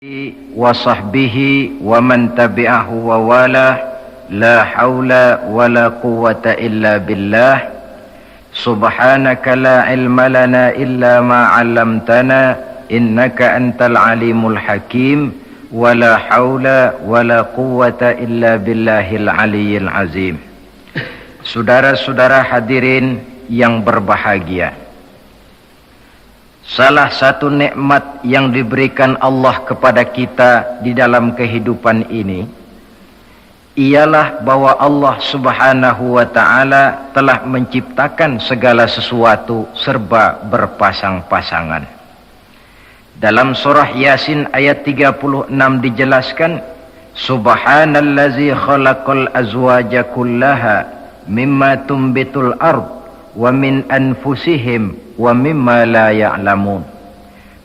wa sahbihi wa man tabi'ahu wa wala la hawla wa la quwwata illa billah subhanaka la ilma lana illa ma 'allamtana innaka antal alimul hakim wa la hawla wa la quwwata illa billahil aliyyil azim. Saudara-saudara hadirin yang berbahagia, salah satu nikmat yang diberikan Allah kepada kita di dalam kehidupan ini ialah bahwa Allah Subhanahu wa ta'ala telah menciptakan segala sesuatu serba berpasang-pasangan. Dalam surah Yasin ayat 36 dijelaskan, Subhanallazi khalaqal azwaja kullaha mimma tumbitul ard wa min anfusihim wa mimma la ya'lamun.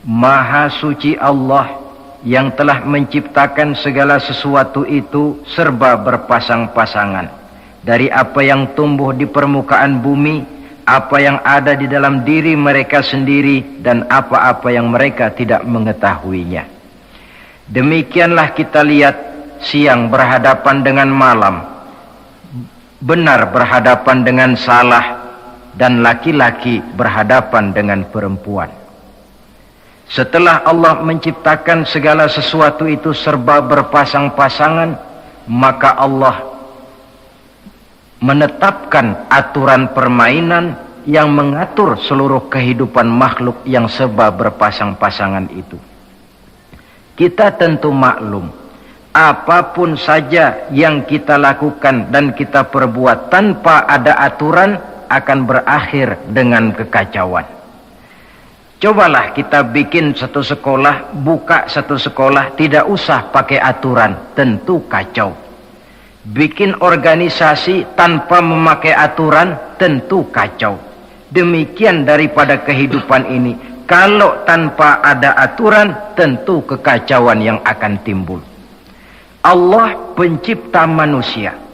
Maha suci Allah yang telah menciptakan segala sesuatu itu serba berpasang-pasangan, dari apa yang tumbuh di permukaan bumi, apa yang ada di dalam diri mereka sendiri, dan apa-apa yang mereka tidak mengetahuinya. Demikianlah kita lihat siang berhadapan dengan malam, benar berhadapan dengan salah, dan laki-laki berhadapan dengan perempuan. Setelah Allah menciptakan segala sesuatu itu serba berpasang-pasangan, maka Allah menetapkan aturan permainan yang mengatur seluruh kehidupan makhluk yang serba berpasang-pasangan itu. Kita tentu maklum, apapun saja yang kita lakukan dan kita perbuat tanpa ada aturan akan berakhir dengan kekacauan. Cobalah kita bikin satu sekolah, buka satu sekolah, tidak usah pakai aturan, tentu kacau. Bikin organisasi tanpa memakai aturan, tentu kacau. Demikian daripada kehidupan ini, kalau tanpa ada aturan, tentu kekacauan yang akan timbul. Allah pencipta manusia.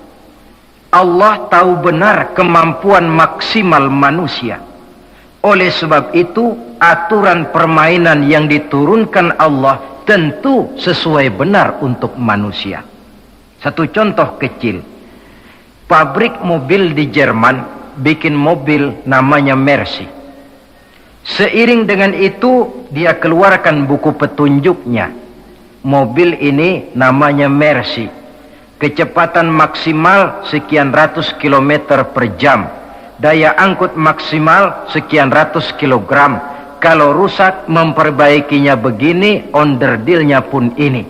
Allah tahu benar kemampuan maksimal manusia. Oleh sebab itu, aturan permainan yang diturunkan Allah tentu sesuai benar untuk manusia. Satu contoh kecil. Pabrik mobil di Jerman bikin mobil namanya Mercy. Seiring dengan itu, dia keluarkan buku petunjuknya. Mobil ini namanya Mercy. Kecepatan maksimal sekian ratus kilometer per jam, daya angkut maksimal sekian ratus kilogram. Kalau rusak memperbaikinya begini, onderdilnya pun ini.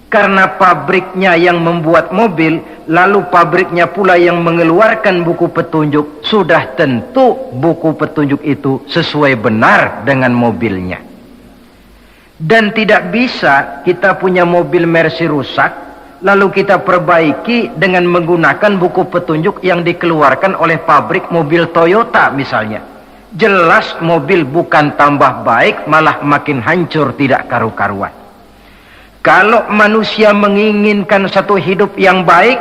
Karena pabriknya yang membuat mobil, lalu pabriknya pula yang mengeluarkan buku petunjuk, sudah tentu buku petunjuk itu sesuai benar dengan mobilnya. Dan tidak bisa kita punya mobil Mercy rusak lalu kita perbaiki dengan menggunakan buku petunjuk yang dikeluarkan oleh pabrik mobil Toyota misalnya. Jelas mobil bukan tambah baik, malah makin hancur tidak karu-karuan. Kalau manusia menginginkan satu hidup yang baik,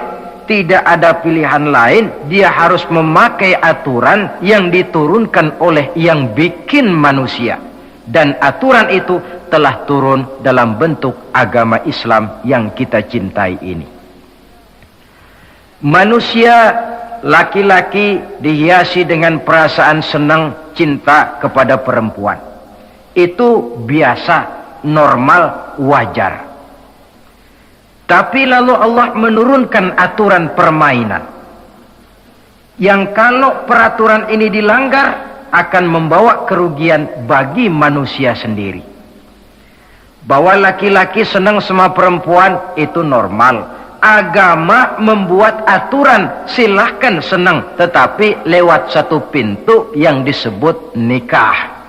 tidak ada pilihan lain, dia harus memakai aturan yang diturunkan oleh yang bikin manusia. Dan aturan itu telah turun dalam bentuk agama Islam yang kita cintai ini. Manusia laki-laki dihiasi dengan perasaan senang cinta kepada perempuan. Itu biasa, normal, wajar. Tapi lalu Allah menurunkan aturan permainan yang kalau peraturan ini dilanggar akan membawa kerugian bagi manusia sendiri. Bahwa laki-laki senang sama perempuan itu normal. Agama membuat aturan silahkan senang, tetapi lewat satu pintu yang disebut nikah.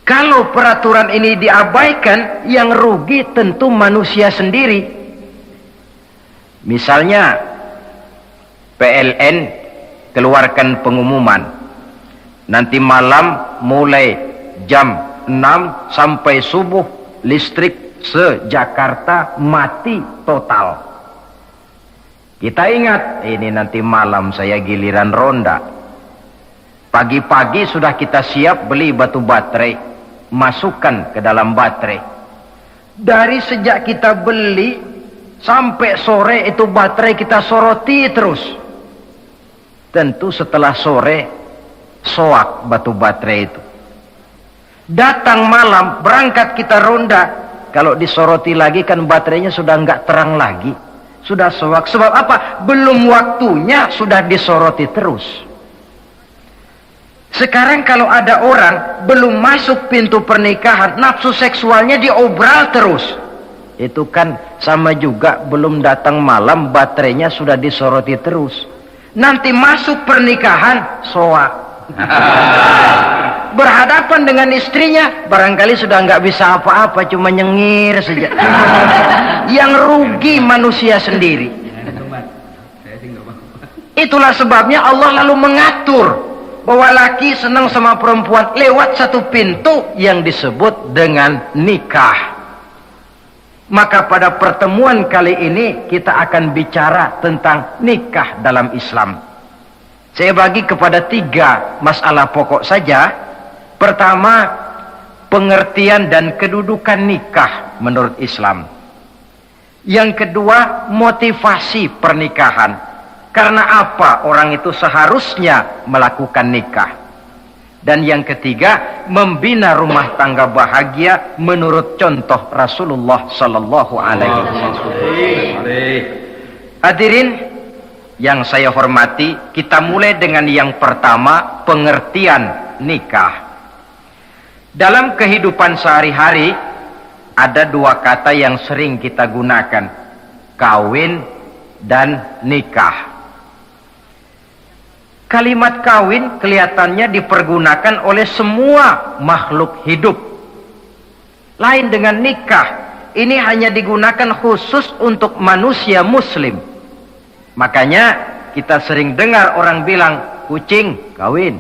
Kalau peraturan ini diabaikan, yang rugi tentu manusia sendiri. Misalnya PLN keluarkan pengumuman, nanti malam mulai jam 6 sampai subuh listrik se-Jakarta mati total. Kita ingat, ini nanti malam saya giliran ronda. Pagi-pagi sudah kita siap beli batu baterai, masukkan ke dalam baterai. Dari sejak kita beli sampai sore itu baterai kita soroti terus. Tentu setelah sore soak batu baterai itu. Datang malam berangkat kita ronda, kalau disoroti lagi kan baterainya sudah enggak terang lagi, sudah soak. Sebab apa? Belum waktunya sudah disoroti terus. Sekarang kalau ada orang belum masuk pintu pernikahan, nafsu seksualnya diobral terus. Itu kan sama juga belum datang malam baterainya sudah disoroti terus. Nanti masuk pernikahan soak. Berhadapan dengan istrinya barangkali sudah nggak bisa apa-apa, cuma nyengir saja. Yang rugi manusia sendiri. Itulah sebabnya Allah lalu mengatur bahwa laki senang sama perempuan lewat satu pintu yang disebut dengan nikah. Maka pada pertemuan kali ini kita akan bicara tentang nikah dalam Islam. Saya bagi kepada 3 masalah pokok saja. Pertama, pengertian dan kedudukan nikah menurut Islam. Yang kedua, motivasi pernikahan. Karena apa orang itu seharusnya melakukan nikah. Dan yang ketiga, membina rumah tangga bahagia menurut contoh Rasulullah sallallahu alaihi wasallam. Hadirin yang saya hormati, kita mulai dengan yang pertama, pengertian nikah. Dalam kehidupan sehari-hari ada 2 kata yang sering kita gunakan, kawin dan nikah. Kalimat kawin kelihatannya dipergunakan oleh semua makhluk hidup. Lain dengan nikah, ini hanya digunakan khusus untuk manusia muslim. Makanya kita sering dengar orang bilang, kucing kawin,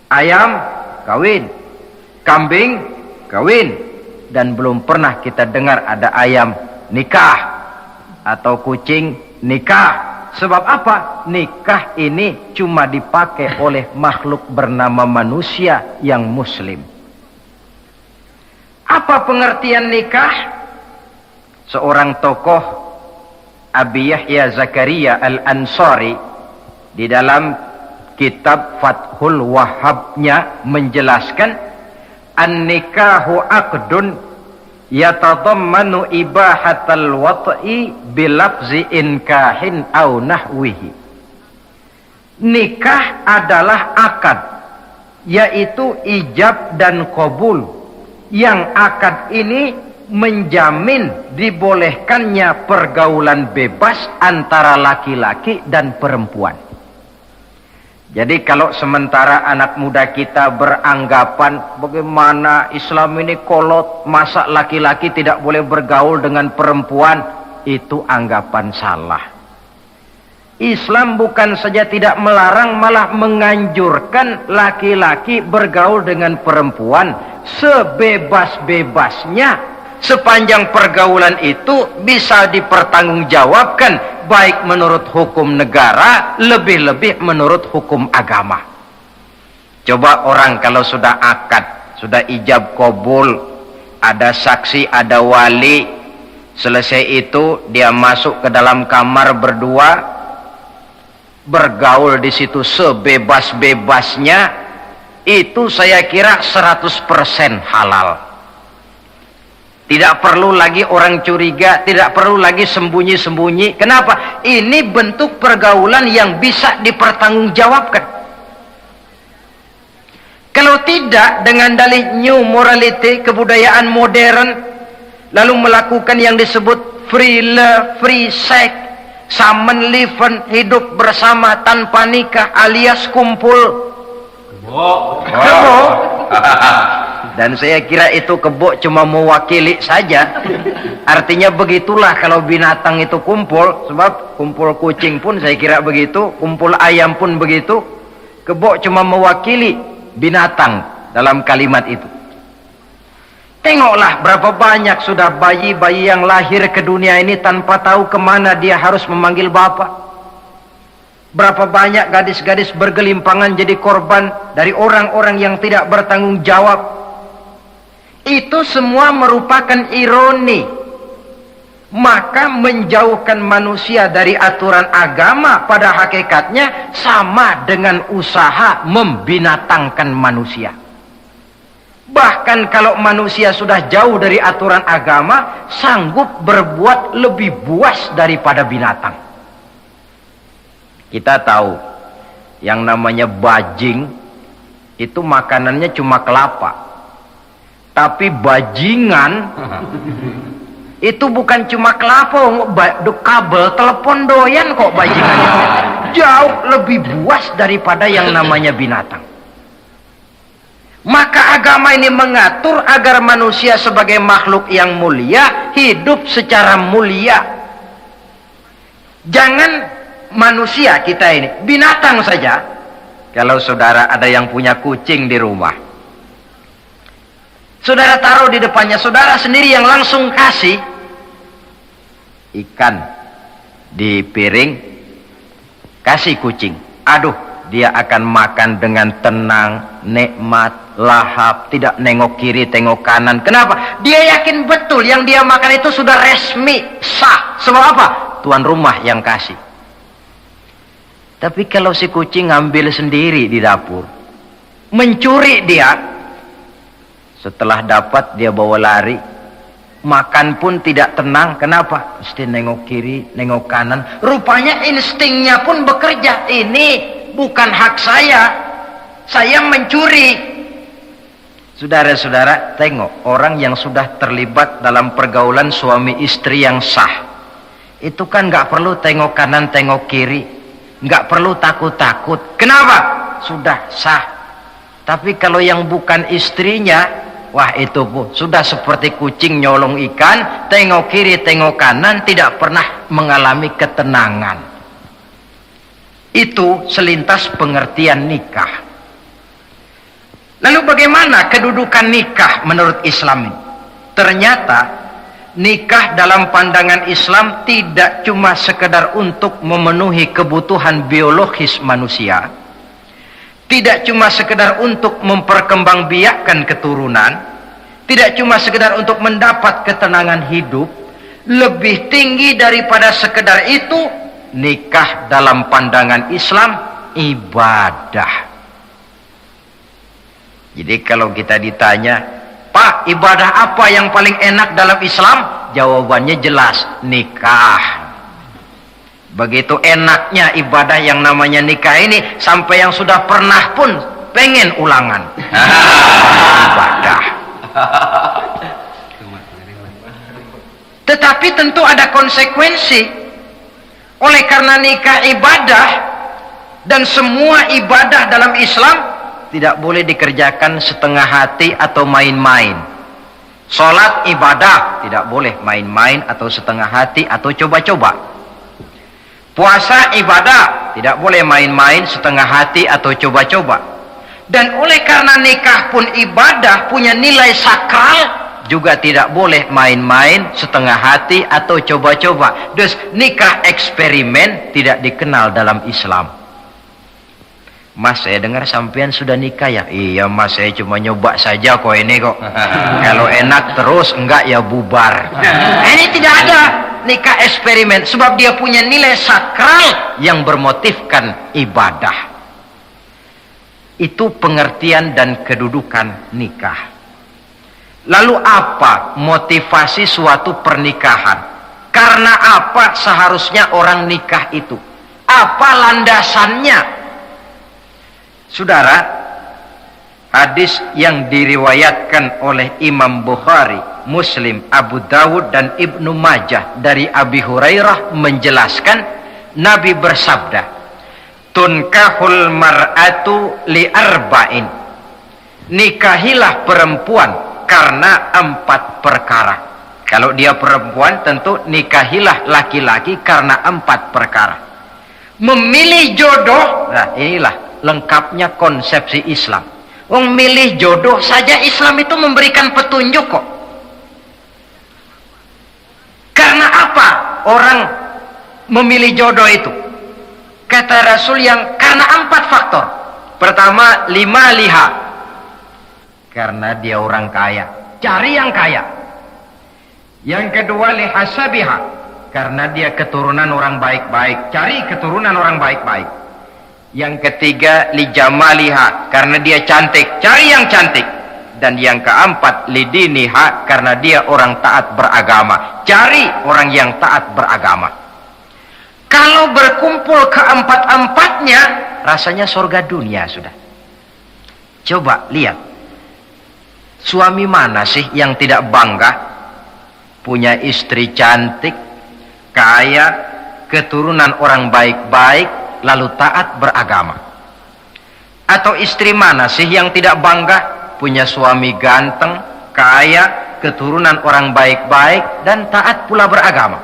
ayam kawin, kambing kawin, dan belum pernah kita dengar ada ayam nikah atau kucing nikah. Sebab apa? Nikah ini cuma dipakai oleh makhluk bernama manusia yang muslim. Apa pengertian nikah? Seorang tokoh, Abi Yahya Zakaria Al-Ansari, di dalam kitab Fathul Wahhabnya menjelaskan, an-nikahu aqdun yatadammanu ibahatal wat'i bilafzi inkahin au nahwihi. Nikah adalah akad, yaitu ijab dan qabul. Yang akad ini menjamin dibolehkannya pergaulan bebas antara laki-laki dan perempuan. Jadi kalau sementara anak muda kita beranggapan bagaimana Islam ini kolot, masa laki-laki tidak boleh bergaul dengan perempuan, itu anggapan salah. Islam bukan saja tidak melarang, malah menganjurkan laki-laki bergaul dengan perempuan sebebas-bebasnya, sepanjang pergaulan itu bisa dipertanggungjawabkan, baik menurut hukum negara, lebih-lebih menurut hukum agama. Coba orang kalau sudah akad, sudah ijab qabul, ada saksi, ada wali, selesai itu dia masuk ke dalam kamar berdua, bergaul di situ sebebas-bebasnya, itu saya kira 100% halal. Tidak perlu lagi orang curiga, tidak perlu lagi sembunyi-sembunyi. Kenapa? Ini bentuk pergaulan yang bisa dipertanggungjawabkan. Kalau tidak, dengan dalih new morality, kebudayaan modern, lalu melakukan yang disebut free love, free sex, samen liven, hidup bersama tanpa nikah alias kumpul. Kebo. Dan saya kira itu kebo cuma mewakili saja. Artinya begitulah kalau binatang itu kumpul. Sebab kumpul kucing pun saya kira begitu, kumpul ayam pun begitu. Kebo cuma mewakili binatang dalam kalimat itu. Tengoklah berapa banyak sudah bayi-bayi yang lahir ke dunia ini tanpa tahu kemana dia harus memanggil bapak. Berapa banyak gadis-gadis bergelimpangan jadi korban dari orang-orang yang tidak bertanggung jawab. Itu semua merupakan ironi. Maka menjauhkan manusia dari aturan agama pada hakikatnya sama dengan usaha membinatangkan manusia. Bahkan kalau manusia sudah jauh dari aturan agama, sanggup berbuat lebih buas daripada binatang. Kita tahu yang namanya bajing itu makanannya cuma kelapa. Tapi bajingan itu bukan cuma kelapa, kabel telepon doyan kok bajingannya. Jauh lebih buas daripada yang namanya binatang. Maka agama ini mengatur agar manusia sebagai makhluk yang mulia hidup secara mulia. Jangan manusia kita ini, binatang saja. Kalau saudara ada yang punya kucing di rumah, saudara taruh di depannya, saudara sendiri yang langsung kasih ikan di piring, kasih kucing. Aduh, dia akan makan dengan tenang, nikmat, lahap, tidak nengok kiri, tengok kanan. Kenapa? Dia yakin betul yang dia makan itu sudah resmi, sah. Sebab apa? Tuan rumah yang kasih. Tapi kalau si kucing ngambil sendiri di dapur, mencuri dia, setelah dapat dia bawa lari, makan pun tidak tenang. Kenapa? Mesti nengok kiri, nengok kanan. Rupanya instingnya pun bekerja. Ini bukan hak saya mencuri. Saudara-saudara, tengok orang yang sudah terlibat dalam pergaulan suami istri yang sah, itu kan gak perlu tengok kanan, tengok kiri, gak perlu takut-takut. Kenapa? Sudah sah. Tapi kalau yang bukan istrinya, wah itu pun sudah seperti kucing nyolong ikan, tengok kiri, tengok kanan, tidak pernah mengalami ketenangan. Itu selintas pengertian nikah. Lalu bagaimana kedudukan nikah menurut Islam ini? Ternyata nikah dalam pandangan Islam tidak cuma sekedar untuk memenuhi kebutuhan biologis manusia, tidak cuma sekedar untuk memperkembangbiakkan keturunan, tidak cuma sekedar untuk mendapat ketenangan hidup. Lebih tinggi daripada sekedar itu, nikah dalam pandangan Islam ibadah. Jadi kalau kita ditanya, Pak, ibadah apa yang paling enak dalam Islam? Jawabannya jelas, nikah. Begitu enaknya ibadah yang namanya nikah ini, sampai yang sudah pernah pun pengen ulangan. Ibadah. Tetapi tentu ada konsekuensi. Oleh karena nikah ibadah, dan semua ibadah dalam Islam tidak boleh dikerjakan setengah hati atau main-main. Sholat ibadah, tidak boleh main-main atau setengah hati atau coba-coba. Puasa ibadah, tidak boleh main-main, setengah hati atau coba-coba. Dan oleh karena nikah pun ibadah, punya nilai sakral, juga tidak boleh main-main, setengah hati atau coba-coba. Dus nikah eksperimen tidak dikenal dalam Islam. Mas, saya dengar sampean sudah nikah ya? Iya mas, saya cuma nyoba saja kok ini kok. Kalau enak terus, enggak ya bubar. Ini tidak ada nikah eksperimen, sebab dia punya nilai sakral yang bermotifkan ibadah. Itu pengertian dan kedudukan nikah. Lalu apa motivasi suatu pernikahan? Karena apa seharusnya orang nikah itu? Apa landasannya? Saudara, hadis yang diriwayatkan oleh Imam Bukhari, Muslim, Abu Dawud dan Ibnu Majah dari Abi Hurairah menjelaskan, Nabi bersabda, tunkahul mar'atu li arba'in, nikahilah perempuan karena 4 perkara. Kalau dia perempuan, tentu nikahilah laki-laki karena 4 perkara. Memilih jodoh, nah inilah lengkapnya konsepsi Islam. Memilih jodoh saja Islam itu memberikan petunjuk kok. Karena apa orang memilih jodoh itu? Kata Rasul yang karena 4 faktor. Pertama, 5 liha. Karena dia orang kaya. cari yang kaya. Yang kedua lihasabiha, karena dia keturunan orang baik-baik, cari keturunan orang baik-baik. Yang ketiga lijamaliha, karena dia cantik, cari yang cantik. Dan yang keempat lidiniha, karena dia orang taat beragama, cari orang yang taat beragama. Kalau berkumpul keempat-empatnya, rasanya surga dunia sudah. Coba lihat, suami mana sih yang tidak bangga punya istri cantik, kaya, keturunan orang baik-baik, lalu taat beragama? Atau istri mana sih yang tidak bangga punya suami ganteng, kaya, keturunan orang baik-baik, dan taat pula beragama?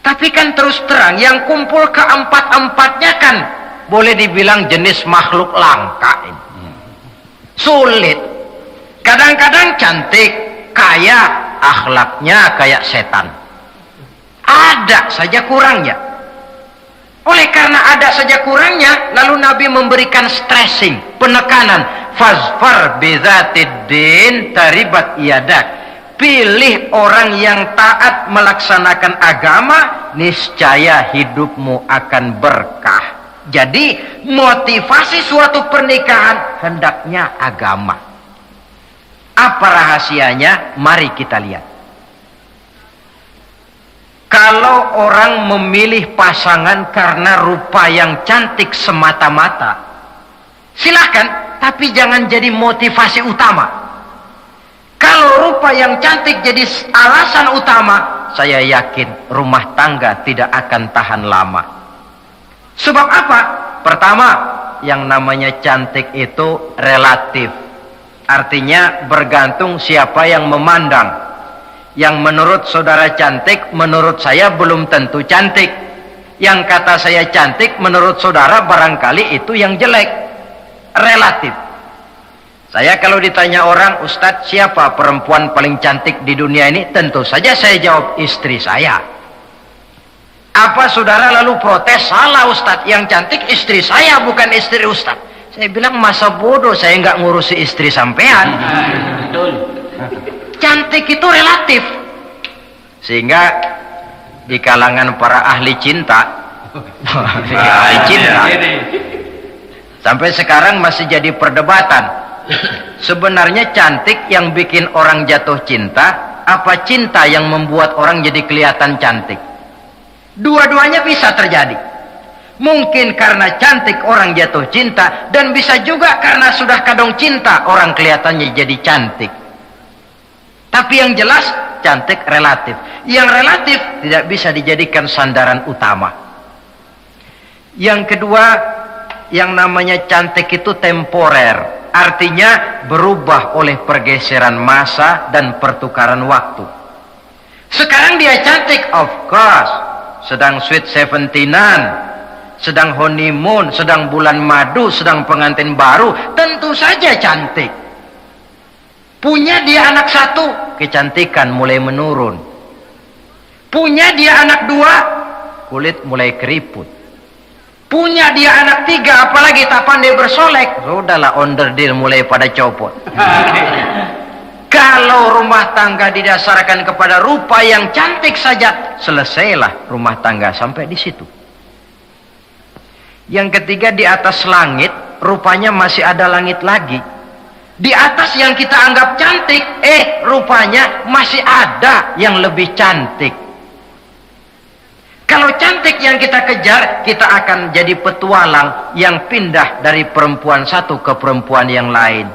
Tapi kan terus terang, yang kumpul keempat-empatnya kan boleh dibilang jenis makhluk langka ini. Sulit. Kadang-kadang cantik, kaya, akhlaknya kayak setan. Ada saja kurangnya. Oleh karena ada saja kurangnya, lalu Nabi memberikan stressing, penekanan. Fazfar bizatiddin taribat yadak. Pilih orang yang taat melaksanakan agama, niscaya hidupmu akan berkah. Jadi motivasi suatu pernikahan hendaknya agama. Apa rahasianya? Mari kita lihat. Kalau orang memilih pasangan karena rupa yang cantik semata-mata, silakan, tapi jangan jadi motivasi utama. Kalau rupa yang cantik jadi alasan utama, saya yakin rumah tangga tidak akan tahan lama. Sebab apa? Pertama, yang namanya cantik itu relatif. Artinya bergantung siapa yang memandang. Yang menurut saudara cantik, menurut saya belum tentu cantik. Yang kata saya cantik, menurut saudara barangkali itu yang jelek. Relatif. Saya kalau ditanya orang, Ustadz, siapa perempuan paling cantik di dunia ini? Tentu saja saya jawab istri saya. Apa saudara lalu protes? Salah Ustadz, yang cantik istri saya, bukan istri Ustadz. Saya bilang, masa bodoh saya nggak ngurusi istri sampean. Betul. Cantik itu relatif. Sehingga di kalangan para ahli cinta, ahli cinta, sampai sekarang masih jadi perdebatan. Sebenarnya cantik yang bikin orang jatuh cinta, apa cinta yang membuat orang jadi kelihatan cantik? Dua-duanya bisa terjadi. Mungkin karena cantik orang jatuh cinta, dan bisa juga karena sudah kadung cinta orang kelihatannya jadi cantik. Tapi yang jelas cantik relatif. Yang relatif tidak bisa dijadikan sandaran utama. Yang kedua, yang namanya cantik itu temporer. Artinya berubah oleh pergeseran masa dan pertukaran waktu. Sekarang dia cantik, of course, sedang sweet 17-an, sedang honeymoon, sedang bulan madu, sedang pengantin baru, tentu saja cantik. Punya dia anak satu, kecantikan mulai menurun. Punya dia anak dua, kulit mulai keriput. Punya dia anak tiga, apalagi tak pandai bersolek, sudahlah onderdil mulai pada copot. Kalau rumah tangga didasarkan kepada rupa yang cantik saja, selesailah rumah tangga sampai di situ. Yang ketiga, di atas langit, rupanya masih ada langit lagi. Di atas yang kita anggap cantik, rupanya masih ada yang lebih cantik. Kalau cantik yang kita kejar, kita akan jadi petualang yang pindah dari perempuan satu ke perempuan yang lain.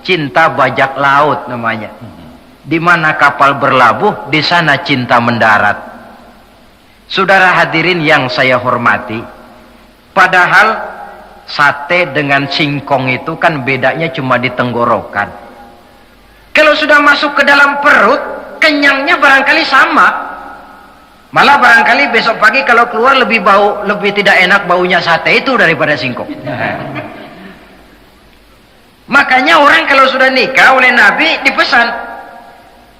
Cinta bajak laut namanya. Di mana kapal berlabuh, di sana cinta mendarat. Saudara hadirin yang saya hormati, padahal sate dengan singkong itu kan bedanya cuma di tenggorokan. Kalau sudah masuk ke dalam perut, kenyangnya barangkali sama. Malah barangkali besok pagi kalau keluar lebih bau, lebih tidak enak baunya sate itu daripada singkong. Makanya orang kalau sudah nikah oleh Nabi dipesan,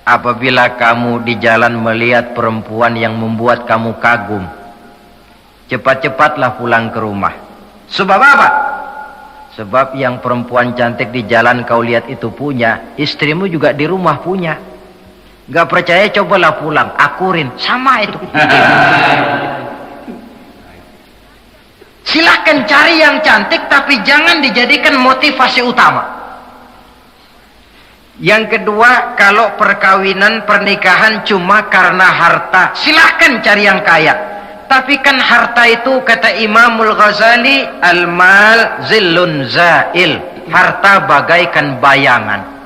apabila kamu di jalan melihat perempuan yang membuat kamu kagum, cepat-cepatlah pulang ke rumah. Sebab apa? Sebab yang perempuan cantik di jalan kau lihat itu punya, istrimu juga di rumah punya. Gak percaya cobalah pulang, akurin, sama itu. Silahkan cari yang cantik, tapi jangan dijadikan motivasi utama. Yang kedua, kalau perkawinan, pernikahan cuma karena harta, silahkan cari yang kaya. Tapi kan harta itu, kata Imamul Ghazali, al-mal zillun zail. Harta bagaikan bayangan.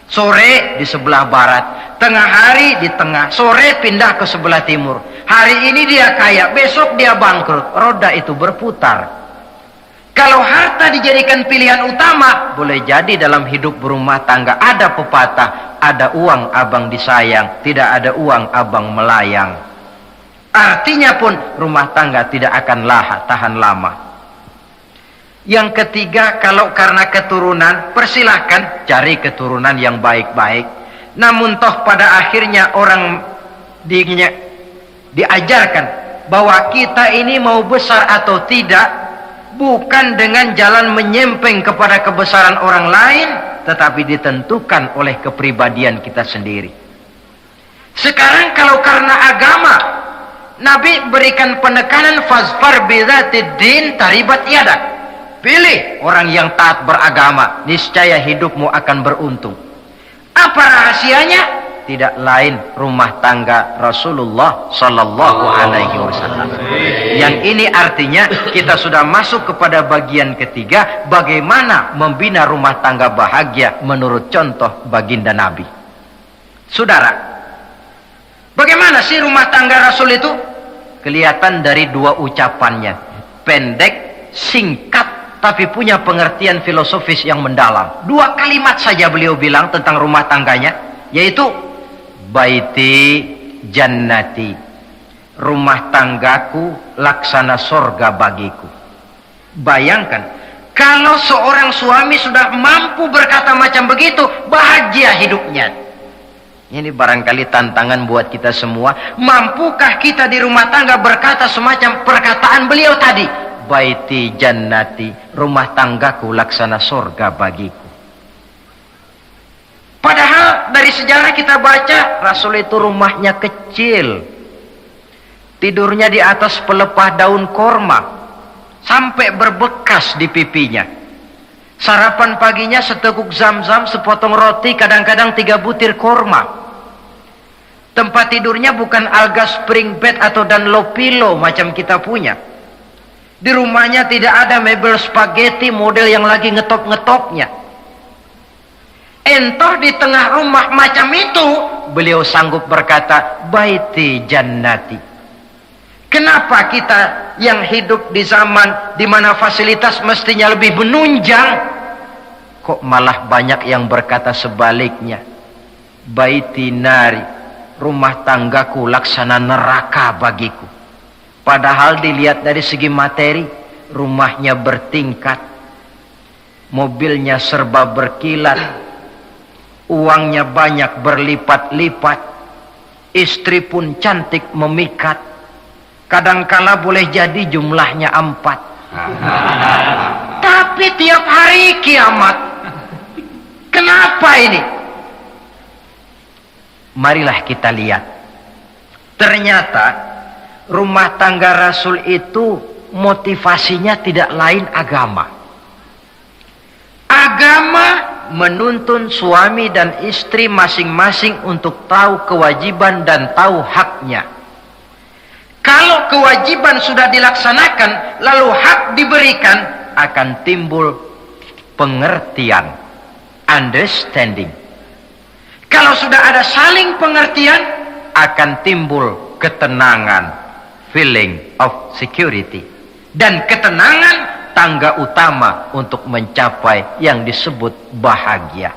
Sore di sebelah barat, tengah hari di tengah, sore pindah ke sebelah timur. Hari ini dia kaya, besok dia bangkrut. Roda itu berputar. Kalau harta dijadikan pilihan utama, boleh jadi dalam hidup berumah tangga ada pepatah, ada uang abang disayang, tidak ada uang abang melayang. Artinya pun rumah tangga tidak akan tahan lama. Yang ketiga, kalau karena keturunan, persilahkan cari keturunan yang baik-baik. Namun toh pada akhirnya orang diajarkan bahwa kita ini mau besar atau tidak, bukan dengan jalan menyempeng kepada kebesaran orang lain, tetapi ditentukan oleh kepribadian kita sendiri. Sekarang kalau karena agama, Nabi berikan penekanan fazfar bidzatid din taribat yadak. Pilih orang yang taat beragama, niscaya hidupmu akan beruntung. Apa rahasianya? Tidak lain rumah tangga Rasulullah sallallahu alaihi wasallam. Yang ini artinya kita sudah masuk kepada bagian ketiga, bagaimana membina rumah tangga bahagia menurut contoh baginda Nabi. Saudara, bagaimana sih rumah tangga Rasul itu? Kelihatan dari dua ucapannya. Pendek, singkat, tapi punya pengertian filosofis yang mendalam. Dua kalimat saja beliau bilang tentang rumah tangganya, yaitu baiti jannati, rumah tanggaku laksana sorga bagiku. Bayangkan, kalau seorang suami sudah mampu berkata macam begitu, bahagia hidupnya. Ini barangkali tantangan buat kita semua. Mampukah kita di rumah tangga berkata semacam perkataan beliau tadi? Baiti jannati, rumah tanggaku laksana sorga bagiku. Padahal dari sejarah kita baca, Rasul itu rumahnya kecil. Tidurnya di atas pelepah daun korma, sampai berbekas di pipinya. Sarapan paginya seteguk zam-zam, sepotong roti, kadang-kadang 3 butir korma. Tempat tidurnya bukan alga spring bed atau Dunlopillow macam kita punya. Di rumahnya tidak ada mebel spaghetti model yang lagi ngetop-ngetopnya. Entoh di tengah rumah macam itu, beliau sanggup berkata, baiti jannati. Kenapa kita yang hidup di zaman di mana fasilitas mestinya lebih menunjang, kok malah banyak yang berkata sebaliknya? Baiti nari, rumah tanggaku laksana neraka bagiku. Padahal dilihat dari segi materi, rumahnya bertingkat, mobilnya serba berkilat, uangnya banyak berlipat-lipat, istri pun cantik memikat, kadangkala boleh jadi jumlahnya 4. Tapi tiap hari kiamat. Kenapa ini? Marilah kita lihat. Ternyata rumah tangga Rasul itu motivasinya tidak lain agama. Agama menuntun suami dan istri masing-masing untuk tahu kewajiban dan tahu haknya. Kalau kewajiban sudah dilaksanakan, lalu hak diberikan, akan timbul pengertian, understanding. Kalau sudah ada saling pengertian, akan timbul ketenangan, feeling of security. Dan ketenangan tangga utama untuk mencapai yang disebut bahagia.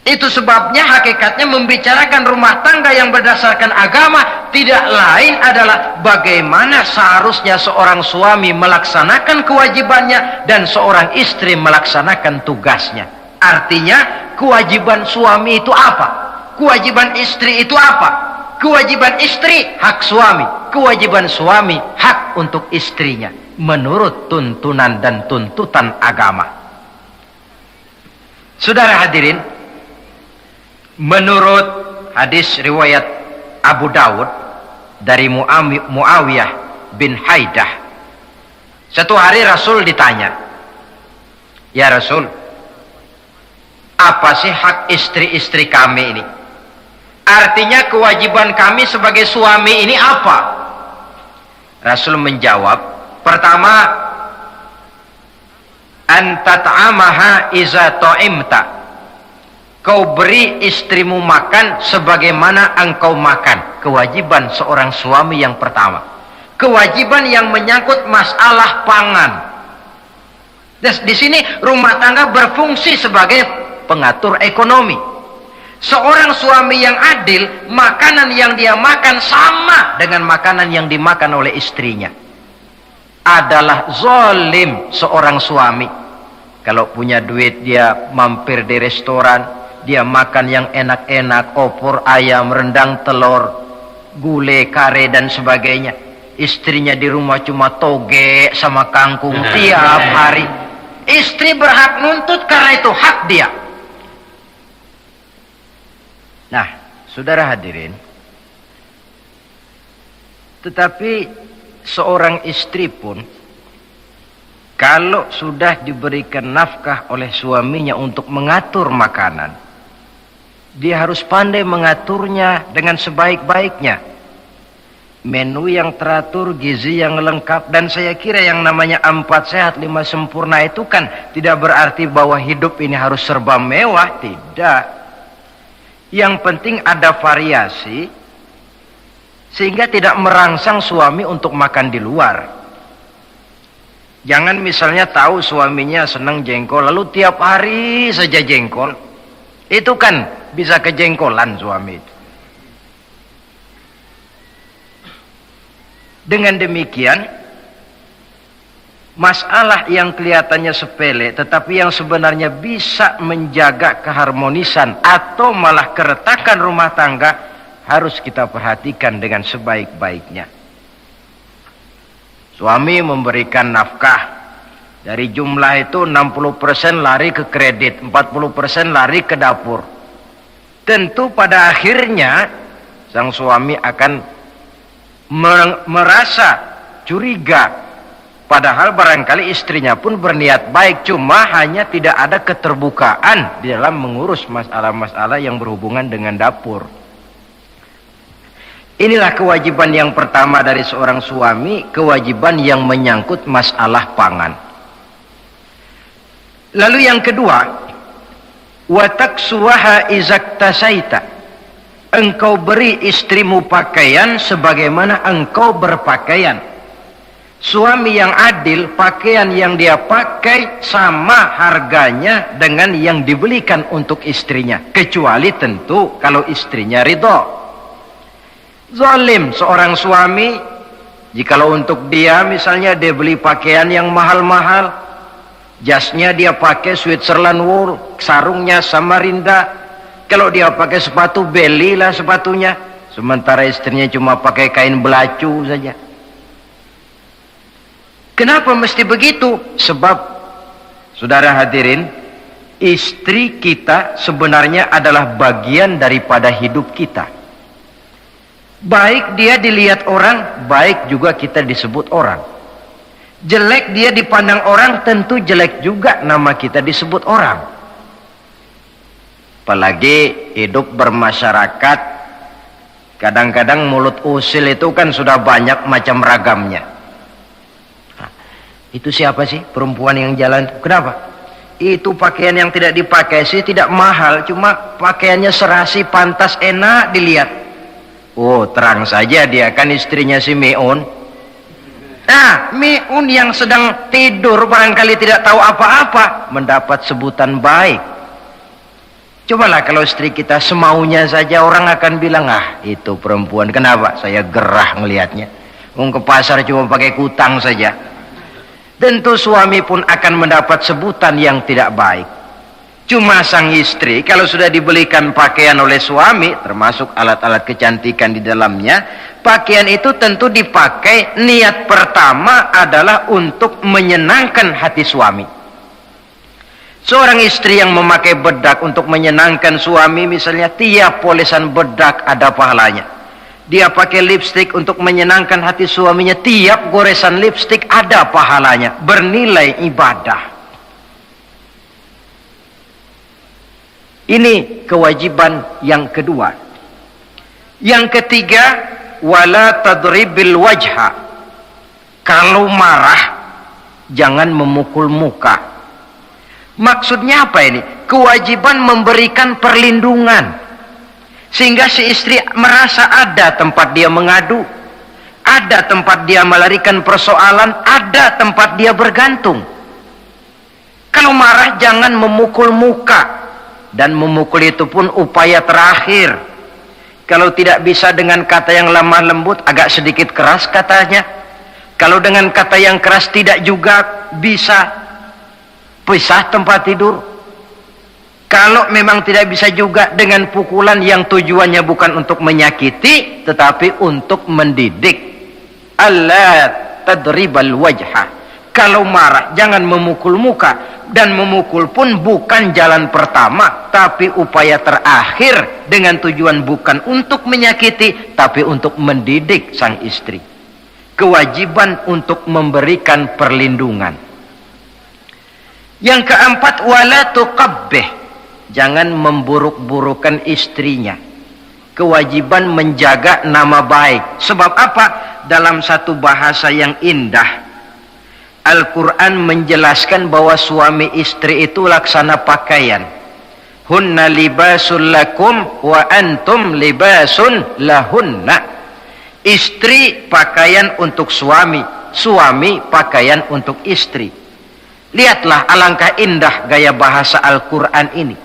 Itu sebabnya hakikatnya membicarakan rumah tangga yang berdasarkan agama tidak lain adalah bagaimana seharusnya seorang suami melaksanakan kewajibannya dan seorang istri melaksanakan tugasnya. Artinya kewajiban suami itu apa? Kewajiban istri itu apa? Kewajiban istri hak suami, kewajiban suami hak untuk istrinya. menurut tuntunan dan tuntutan agama. Saudara hadirin, menurut hadis riwayat Abu Dawud dari Muawiyah bin Haidah, satu hari Rasul ditanya, "Ya Rasul, apa sih hak istri-istri kami ini? Artinya kewajiban kami sebagai suami ini apa?" Rasul menjawab, pertama, antat'amaha iza ta'imta, kau beri istrimu makan sebagaimana engkau makan. Kewajiban seorang suami yang pertama, kewajiban yang menyangkut masalah pangan. Di sini rumah tangga berfungsi sebagai pengatur ekonomi. Seorang suami yang adil, makanan yang dia makan sama dengan makanan yang dimakan oleh istrinya. Adalah zalim seorang suami. Kalau punya duit dia mampir di restoran, dia makan yang enak-enak, opor ayam, rendang telur, gulai, kare dan sebagainya. Istrinya di rumah cuma toge sama kangkung tiap hari. Istri berhak nuntut karena itu hak dia. Nah, saudara hadirin, tetapi seorang istri pun kalau sudah diberikan nafkah oleh suaminya untuk mengatur makanan, dia harus pandai mengaturnya dengan sebaik-baiknya. Menu yang teratur, gizi yang lengkap, dan saya kira yang namanya 4 sehat 5 sempurna itu kan tidak berarti bahwa hidup ini harus serba mewah, tidak. Yang penting ada variasi sehingga tidak merangsang suami untuk makan di luar. Jangan misalnya tahu suaminya senang jengkol lalu tiap hari saja jengkol. Itu kan bisa kejengkolan suami itu. Dengan demikian, masalah yang kelihatannya sepele tetapi yang sebenarnya bisa menjaga keharmonisan atau malah keretakan rumah tangga harus kita perhatikan dengan sebaik-baiknya. Suami memberikan nafkah, dari jumlah itu 60% lari ke kredit, 40% lari ke dapur. Tentu pada akhirnya sang suami akan merasa curiga, padahal barangkali istrinya pun berniat baik, cuma hanya tidak ada keterbukaan di dalam mengurus masalah-masalah yang berhubungan dengan dapur. Inilah kewajiban yang pertama dari seorang suami, kewajiban yang menyangkut masalah pangan. Lalu yang kedua, wa taksuwaha izaktasaita, engkau beri istrimu pakaian sebagaimana engkau berpakaian. Suami yang adil, pakaian yang dia pakai sama harganya dengan yang dibelikan untuk istrinya, kecuali tentu kalau istrinya ridho. Zalim seorang suami jikalau untuk dia misalnya dia beli pakaian yang mahal-mahal, jasnya dia pakai Switzerland wool, sarungnya Samarinda, kalau dia pakai sepatu belilah sepatunya, sementara istrinya cuma pakai kain belacu saja. Kenapa mesti begitu? Sebab saudara hadirin, istri kita sebenarnya adalah bagian daripada hidup kita. Baik dia dilihat orang, baik juga kita disebut orang. Jelek dia dipandang orang, tentu jelek juga nama kita disebut orang. Apalagi hidup bermasyarakat, kadang-kadang mulut usil itu kan sudah banyak macam ragamnya. Nah, itu siapa sih perempuan yang jalan? Kenapa? Itu pakaian yang tidak dipakai sih tidak mahal, cuma pakaiannya serasi, pantas, enak dilihat. Oh, terang saja dia kan istrinya si Meun. Nah, Meun yang sedang tidur barangkali tidak tahu apa-apa mendapat sebutan baik. Cobalah kalau istri kita semaunya saja, orang akan bilang, ah itu perempuan, kenapa? Saya gerah ngelihatnya. Ke pasar cuma pakai kutang saja. Tentu suami pun akan mendapat sebutan yang tidak baik. Cuma sang istri kalau sudah dibelikan pakaian oleh suami, termasuk alat-alat kecantikan di dalamnya, pakaian itu tentu dipakai, niat pertama adalah untuk menyenangkan hati suami. Seorang istri yang memakai bedak untuk menyenangkan suami, misalnya tiap polesan bedak ada pahalanya. Dia pakai lipstik untuk menyenangkan hati suaminya, tiap goresan lipstik ada pahalanya, bernilai ibadah. Ini kewajiban yang kedua. Yang ketiga, wala tadribil wajha. Kalau marah, jangan memukul muka. Maksudnya apa ini? Kewajiban memberikan perlindungan. Sehingga si istri merasa ada tempat dia mengadu, ada tempat dia melarikan persoalan, ada tempat dia bergantung. Kalau marah jangan memukul muka. Dan memukul itu pun upaya terakhir. Kalau tidak bisa dengan kata yang lemah lembut, agak sedikit keras katanya. Kalau dengan kata yang keras tidak juga bisa, pisah tempat tidur. Kalau memang tidak bisa juga dengan pukulan yang tujuannya bukan untuk menyakiti, tetapi untuk mendidik. Allah tadribal wajha. Kalau marah jangan memukul muka. Dan memukul pun bukan jalan pertama, tapi upaya terakhir, dengan tujuan bukan untuk menyakiti, tapi untuk mendidik sang istri. Kewajiban untuk memberikan perlindungan. Yang keempat, wala tuqabbih. Jangan memburuk-burukan istrinya. Kewajiban menjaga nama baik. Sebab apa? Dalam satu bahasa yang indah, Al-Quran menjelaskan bahwa suami istri itu laksana pakaian. Hunna libasul lakum wa antum libasun lahunna. Istri pakaian untuk suami, suami pakaian untuk istri. Lihatlah alangkah indah gaya bahasa Al-Quran ini.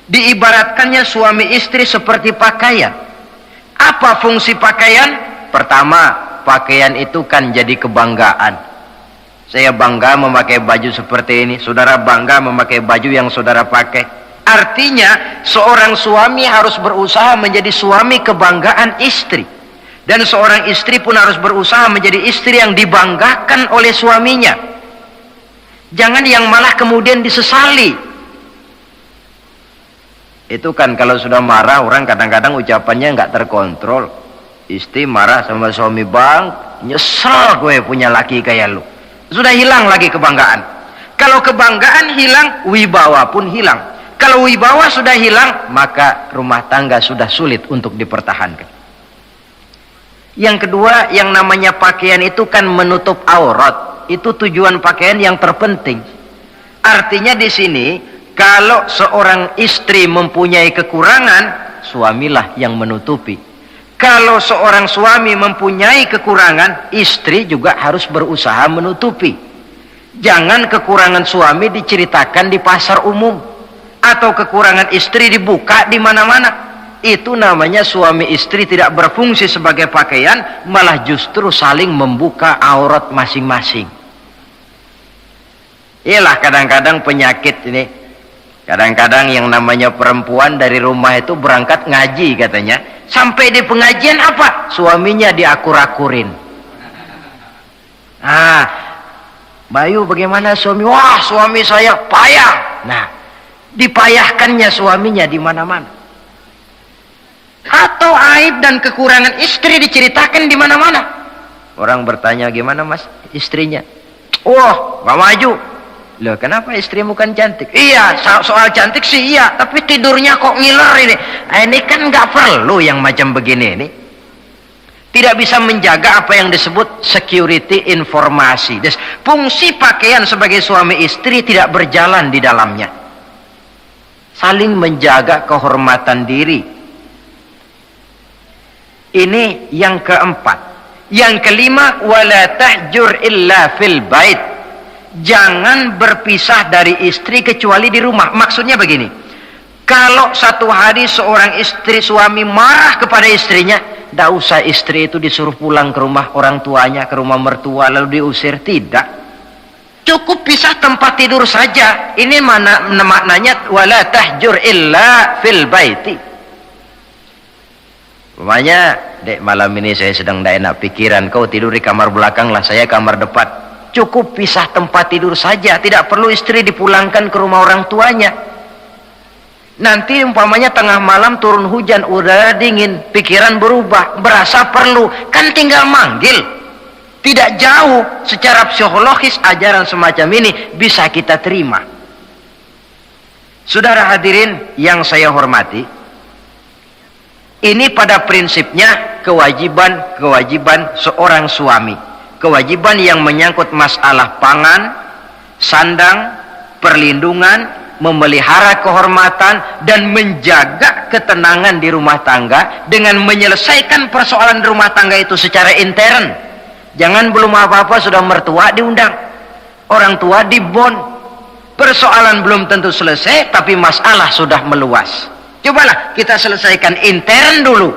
Diibaratkannya suami istri seperti pakaian. Apa fungsi pakaian? Pertama, pakaian itu kan jadi kebanggaan. Saya bangga memakai baju seperti ini, saudara bangga memakai baju yang saudara pakai. Artinya seorang suami harus berusaha menjadi suami kebanggaan istri, dan seorang istri pun harus berusaha menjadi istri yang dibanggakan oleh suaminya. Jangan yang malah kemudian disesali. Itu kan kalau sudah marah orang kadang-kadang ucapannya nggak terkontrol. Istri marah sama suami, bang, nyesel gue punya laki kayak lu. Sudah hilang lagi kebanggaan. Kalau kebanggaan hilang, wibawa pun hilang. Kalau wibawa sudah hilang, maka rumah tangga sudah sulit untuk dipertahankan. Yang kedua, yang namanya pakaian itu kan menutup aurat. Itu tujuan pakaian yang terpenting. Artinya di sini, kalau seorang istri mempunyai kekurangan, suamilah yang menutupi. Kalau seorang suami mempunyai kekurangan, istri juga harus berusaha menutupi. Jangan kekurangan suami diceritakan di pasar umum, atau kekurangan istri dibuka di mana-mana. Itu namanya suami istri tidak berfungsi sebagai pakaian, malah justru saling membuka aurat masing-masing. Iyalah kadang-kadang penyakit ini. Kadang-kadang yang namanya perempuan dari rumah itu berangkat ngaji katanya. Sampai di pengajian apa? Suaminya diakur-akurin. Ah, Bayu bagaimana suami? Wah, suami saya payah. Nah, dipayahkannya suaminya di mana-mana. Atau aib dan kekurangan istri diceritakan di mana-mana. Orang bertanya, gimana mas istrinya? Wah, gak maju. Loh, kenapa istrimu kan cantik? Iya, soal cantik sih iya, tapi tidurnya kok ngiler ini. Ini kan nggak perlu yang macam begini ini. Tidak bisa menjaga apa yang disebut security informasi. Fungsi pakaian sebagai suami istri tidak berjalan di dalamnya. Saling menjaga kehormatan diri. Ini yang keempat. Yang kelima, wala tahjur illa fil bait. Jangan berpisah dari istri kecuali di rumah. Maksudnya begini, kalau satu hari seorang istri suami marah kepada istrinya, tidak usah istri itu disuruh pulang ke rumah orang tuanya, ke rumah mertua lalu diusir. Tidak. Cukup pisah tempat tidur saja. Ini maknanya wala tahjur illa fil baiti. Umpamanya, dek, malam ini saya sedang tidak enak pikiran, kau tidur di kamar belakang lah, saya kamar depan. Cukup pisah tempat tidur saja, tidak perlu istri dipulangkan ke rumah orang tuanya. Nanti umpamanya tengah malam turun hujan, udara dingin, pikiran berubah, berasa perlu, kan tinggal manggil. Tidak jauh secara psikologis ajaran semacam ini bisa kita terima. Saudara hadirin yang saya hormati, ini pada prinsipnya kewajiban seorang suami. Kewajiban yang menyangkut masalah pangan, sandang, perlindungan, memelihara kehormatan, dan menjaga ketenangan di rumah tangga dengan menyelesaikan persoalan di rumah tangga itu secara intern. Jangan belum apa-apa sudah mertua diundang, orang tua dibon. Persoalan belum tentu selesai, tapi masalah sudah meluas. Cobalah kita selesaikan intern dulu.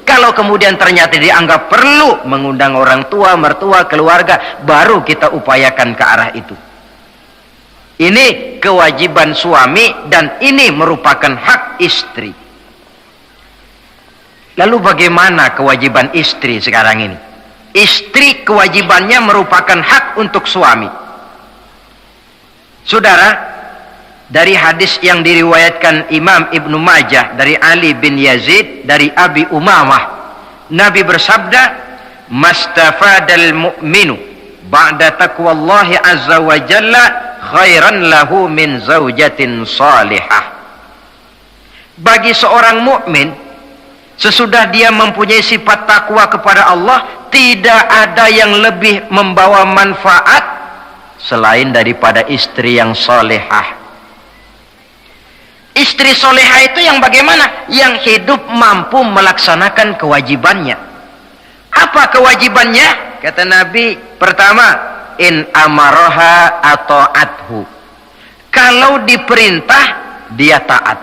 Kalau kemudian ternyata dianggap perlu mengundang orang tua, mertua, keluarga, baru kita upayakan ke arah itu. Ini kewajiban suami dan ini merupakan hak istri. Lalu bagaimana kewajiban istri sekarang ini? Istri kewajibannya merupakan hak untuk suami. Saudara, dari hadis yang diriwayatkan Imam Ibnu Majah dari Ali bin Yazid dari Abi Umamah, Nabi bersabda, "Mastafadal mu'minu ba'da taqwallahi azza wa jalla khairan lahu min zaujatin salihah." Bagi seorang mukmin, sesudah dia mempunyai sifat takwa kepada Allah, tidak ada yang lebih membawa manfaat selain daripada istri yang solehah. Istri solehah itu yang bagaimana? Yang hidup mampu melaksanakan kewajibannya. Apa kewajibannya? Kata Nabi, pertama, in amaroha atau athu. Kalau diperintah, dia taat.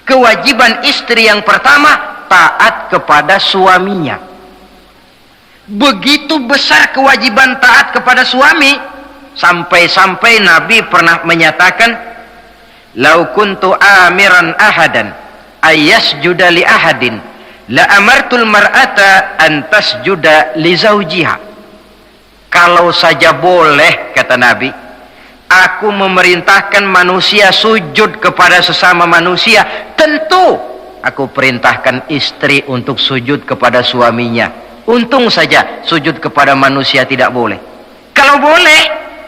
Kewajiban istri yang pertama, taat kepada suaminya. Begitu besar kewajiban taat kepada suami, sampai-sampai Nabi pernah menyatakan, "Lau kuntu amiran ahadan ayyasjuda li ahadin la amartul mar'ata an tasjuda li zawjiha." Kalau saja boleh, kata Nabi, aku memerintahkan manusia sujud kepada sesama manusia, tentu aku perintahkan istri untuk sujud kepada suaminya. Untung saja sujud kepada manusia tidak boleh. Kalau boleh,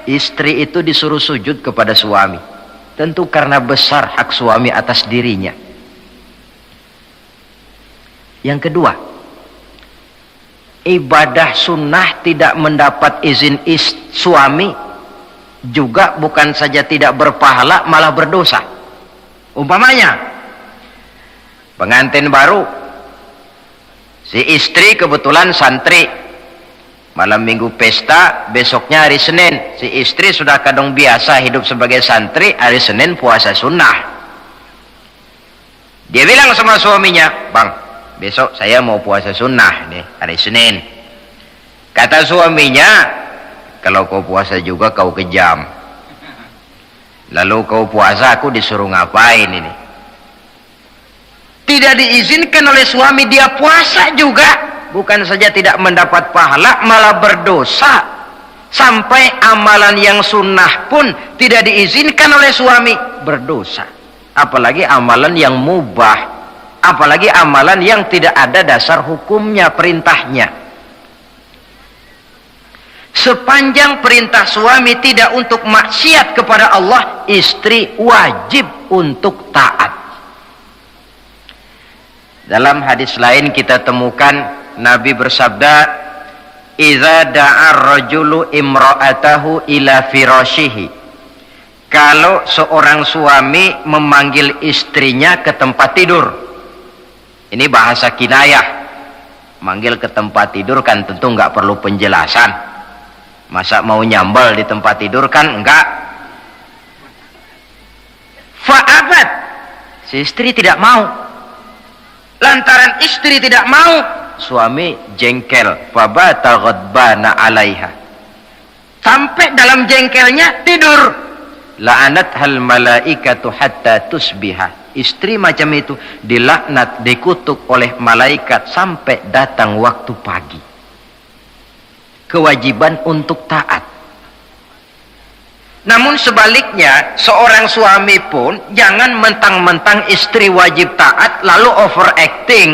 istri itu disuruh sujud kepada suami. Tentu karena besar hak suami atas dirinya. Yang kedua, ibadah sunnah tidak mendapat izin suami juga bukan saja tidak berpahala, malah berdosa. Umpamanya, pengantin baru, si istri kebetulan santri, malam minggu pesta, besoknya hari Senin, si istri sudah kadang biasa hidup sebagai santri, hari Senin puasa sunnah. Dia bilang sama suaminya, "Bang, besok saya mau puasa sunnah nih, hari Senin." Kata suaminya, "Kalau kau puasa juga kau kejam. Lalu kau puasa, aku disuruh ngapain ini?" Tidak diizinkan oleh suami, dia puasa juga. Bukan saja tidak mendapat pahala, malah berdosa. Sampai amalan yang sunnah pun tidak diizinkan oleh suami, berdosa. Apalagi amalan yang mubah, apalagi amalan yang tidak ada dasar hukumnya, perintahnya. Sepanjang perintah suami tidak untuk maksiat kepada Allah, istri wajib untuk taat. Dalam hadis lain kita temukan Nabi bersabda, "Idza da'a ar-rajulu imra'atahu ila firashihi." Kalau seorang suami memanggil istrinya ke tempat tidur. Ini bahasa kinayah. Manggil ke tempat tidur kan tentu enggak perlu penjelasan. Masa mau nyambal di tempat tidur kan enggak. Fa'abat. Si istri tidak mau. Lantaran istri tidak mau, suami jengkel, fabata ghadbana 'alaiha. Sampai dalam jengkelnya tidur. La'anat hal malaikatu hatta tusbiha. Istri macam itu dilaknat, dikutuk oleh malaikat sampai datang waktu pagi. Kewajiban untuk taat. Namun sebaliknya, seorang suami pun jangan mentang-mentang istri wajib taat lalu overacting.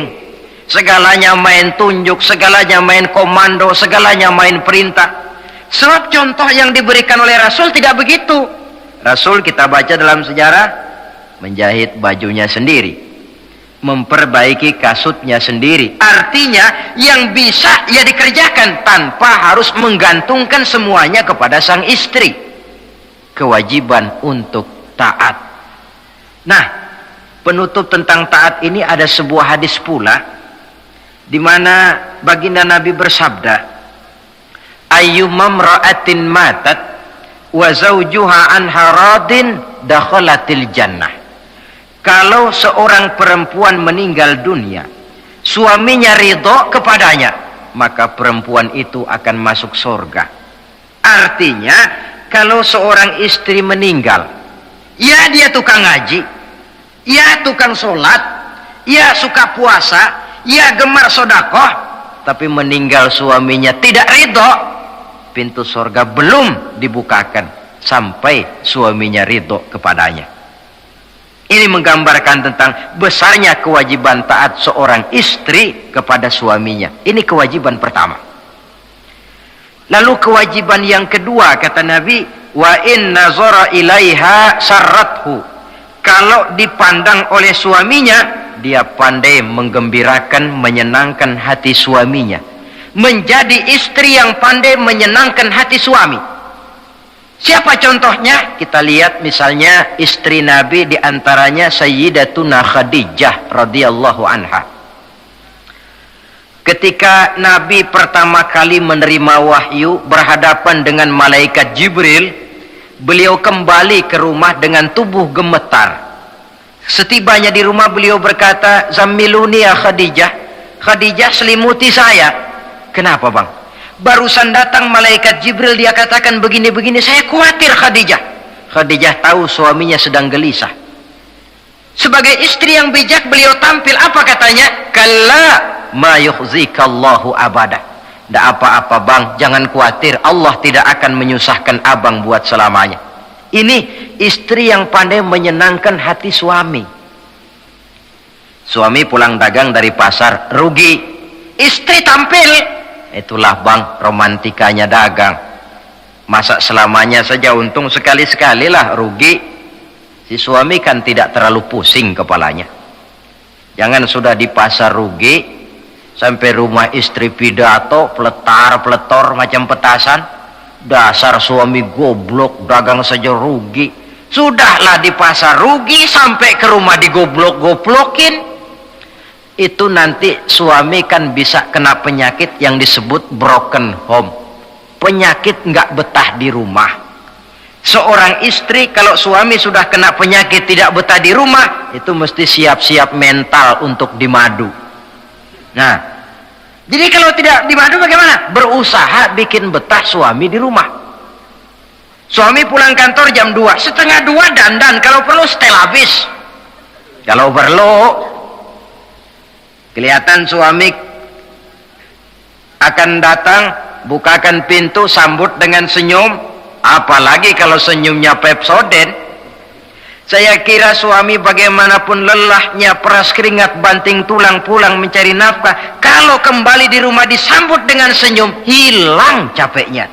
Segalanya main tunjuk, segalanya main komando, segalanya main perintah. Sebab contoh yang diberikan oleh Rasul tidak begitu. Rasul kita baca dalam sejarah menjahit bajunya sendiri, memperbaiki kasutnya sendiri. Artinya yang bisa ia dikerjakan tanpa harus menggantungkan semuanya kepada sang istri. Kewajiban untuk taat. Nah, penutup tentang taat ini ada sebuah hadis pula di mana baginda Nabi bersabda, ayyumam ra'atin matat wa zawjuha anha radin dakhalatil jannah. Kalau seorang perempuan meninggal dunia, suaminya ridho kepadanya, maka perempuan itu akan masuk surga. Artinya kalau seorang istri meninggal, ya dia tukang ngaji, ya tukang sholat, ya suka puasa, ya gemar sodakoh, tapi meninggal suaminya tidak ridho, pintu surga belum dibukakan sampai suaminya ridho kepadanya. Ini menggambarkan tentang besarnya kewajiban taat seorang istri kepada suaminya. Ini kewajiban pertama. Lalu kewajiban yang kedua, kata Nabi, wa in nazara ilaiha sarrathu. Kalau dipandang oleh suaminya, dia pandai menggembirakan, menyenangkan hati suaminya. Menjadi istri yang pandai menyenangkan hati suami. Siapa contohnya? Kita lihat misalnya istri Nabi, diantaranya Sayyidatuna Khadijah radhiyallahu anha. Ketika Nabi pertama kali menerima wahyu berhadapan dengan malaikat Jibril, beliau kembali ke rumah dengan tubuh gemetar. Setibanya di rumah beliau berkata, "Zammiluni ya Khadijah." Khadijah, selimuti saya. Kenapa bang? Barusan datang malaikat Jibril, dia katakan begini-begini, saya khawatir Khadijah. Khadijah tahu suaminya sedang gelisah. Sebagai istri yang bijak beliau tampil, apa katanya? Kalla ma yukhzikallahu abada. Tidak apa-apa bang, jangan khawatir, Allah tidak akan menyusahkan abang buat selamanya. Ini istri yang pandai menyenangkan hati suami. Suami pulang dagang dari pasar, rugi, istri tampil. Itulah bang, romantikanya dagang. Masa selamanya saja untung, sekali-sekali lah rugi. Si suami kan tidak terlalu pusing kepalanya. Jangan sudah di pasar rugi, sampai rumah istri pidato, peletar-peletor macam petasan. Dasar suami goblok, dagang saja rugi. Sudahlah di pasar rugi, sampai ke rumah digoblok-goblokin. Itu nanti suami kan bisa kena penyakit yang disebut broken home. Penyakit nggak betah di rumah. Seorang istri kalau suami sudah kena penyakit tidak betah di rumah, itu mesti siap-siap mental untuk dimadu. Nah, jadi kalau tidak dimadu bagaimana? Berusaha bikin betah suami di rumah. Suami pulang kantor jam 2, setengah 2 dandan, kalau perlu setel habis. Kalau perlu kelihatan suami akan datang, bukakan pintu, sambut dengan senyum. Apalagi kalau senyumnya Pepsodent. Saya kira suami bagaimanapun lelahnya, peras keringat, banting tulang, pulang mencari nafkah, kalau kembali di rumah disambut dengan senyum, hilang capeknya.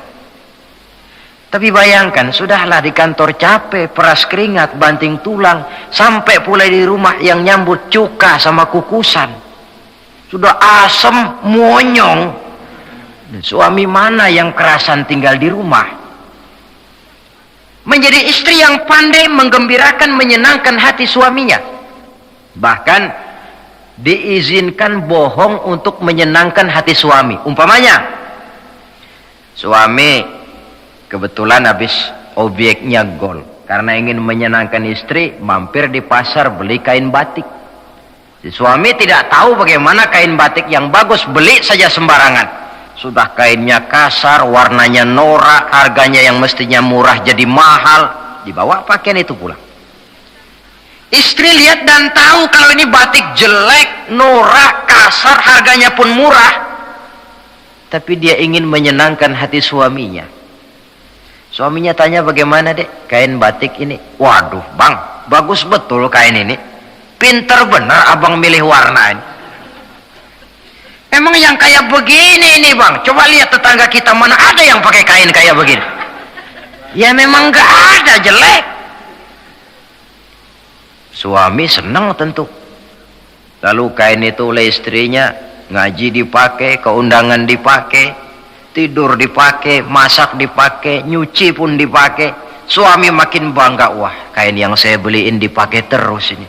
Tapi bayangkan, sudahlah di kantor capek, peras keringat, banting tulang, sampai pula di rumah yang nyambut cuka sama kukusan. Sudah asem, monyong. Suami mana yang kerasan tinggal di rumah? Menjadi istri yang pandai menggembirakan, menyenangkan hati suaminya. Bahkan diizinkan bohong untuk menyenangkan hati suami. Umpamanya, suami kebetulan habis objeknya gol. Karena ingin menyenangkan istri, mampir di pasar beli kain batik. Si suami tidak tahu bagaimana kain batik yang bagus, beli saja sembarangan. Sudah kainnya kasar, warnanya norak, harganya yang mestinya murah jadi mahal, dibawa pakaian itu pulang. Istri lihat dan tahu kalau ini batik jelek, norak, kasar, harganya pun murah. Tapi dia ingin menyenangkan hati suaminya. Suaminya tanya, bagaimana dek kain batik ini? Waduh bang, bagus betul kain ini. Pinter benar abang milih warna ini. Emang yang kayak begini ini bang, coba lihat tetangga kita mana ada yang pakai kain kayak begini. Ya memang gak ada, jelek. Suami senang tentu. Lalu kain itu oleh istrinya, ngaji dipakai, keundangan dipakai, tidur dipakai, masak dipakai, nyuci pun dipakai. Suami makin bangga, wah kain yang saya beliin dipakai terus ini.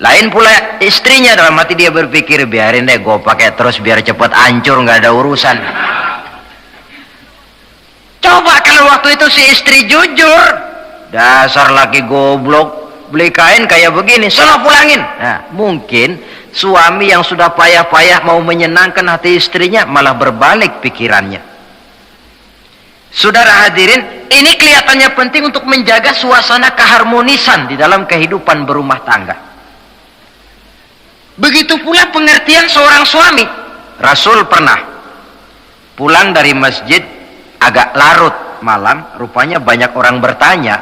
Lain pula istrinya, dalam hati dia berpikir, biarin deh gue pakai terus biar cepat hancur, nggak ada urusan. Coba kalau waktu itu si istri jujur, dasar laki goblok, beli kain kayak begini, sono pulangin. Nah, mungkin suami yang sudah payah-payah mau menyenangkan hati istrinya malah berbalik pikirannya. Saudara hadirin, ini kelihatannya penting untuk menjaga suasana keharmonisan di dalam kehidupan berumah tangga. Begitu pula pengertian seorang suami. Rasul pernah pulang dari masjid agak larut malam, rupanya banyak orang bertanya.